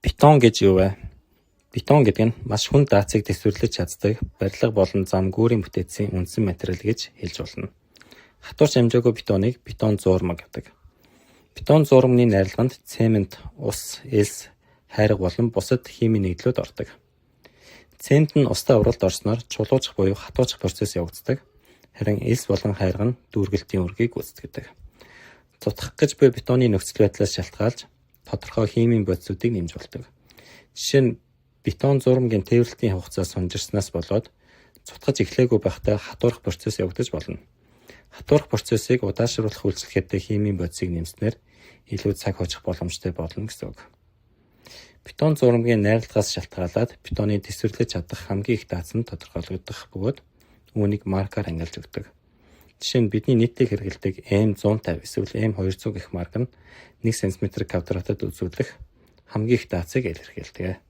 Бетон гэж юу вэ? Бетон гэдэг нь маш хүнд даацыг тэсвэрлэж чаддаг барилга болон зам гүүрийн бүтээцийн үндсэн материал гэж хэлж болно. Хатуурч хэмжээгүй бетоныг бетон зуурмаг гэдэг. Бетон зуурмагны найрлаганд цемент, ус, элс, хайрга болон бусад химийн нэгдлүүд ордог. Цемент нь устай уралд орсноор чулуужих буюу хатуучих процесс явагддаг. Харин элс болон хайрга нь дүүргэлтийн үргийг гүйцэтгэдэг. Цутгах гэж буй бетоны нөхцөл байдлаас шалтгаалж тодорхой химийн бодисуудыг нэмж болдог. Жишээ нь бетон зуурмагийн тээвэрлэлтийн хугацаа сунжирснаас болоод цутгаж эхлээгүй байхдаа хатуурах процесс явагдаж болно. Хатуурах процессыг удаашруулах үйлчлэгээтэй химийн бодисыг нэмснээр илүү цаг хожих боломжтой болно гэсэн үг. Бетон зуурмагийн найрлагаас шалтгаалаад бетоны тэсвэрлэж чадах хамгийн их даац нь тодорхойлогдох бөгөөд үүнийг маркаар ангилж өгдөг. Жишээ нь бидний нийтлэг хэрэгэлдэг M150 эсвэл M200 гэх марк нь 1 см квадратад үзүүлэх хамгийн их даацыг илэрхийлдэг.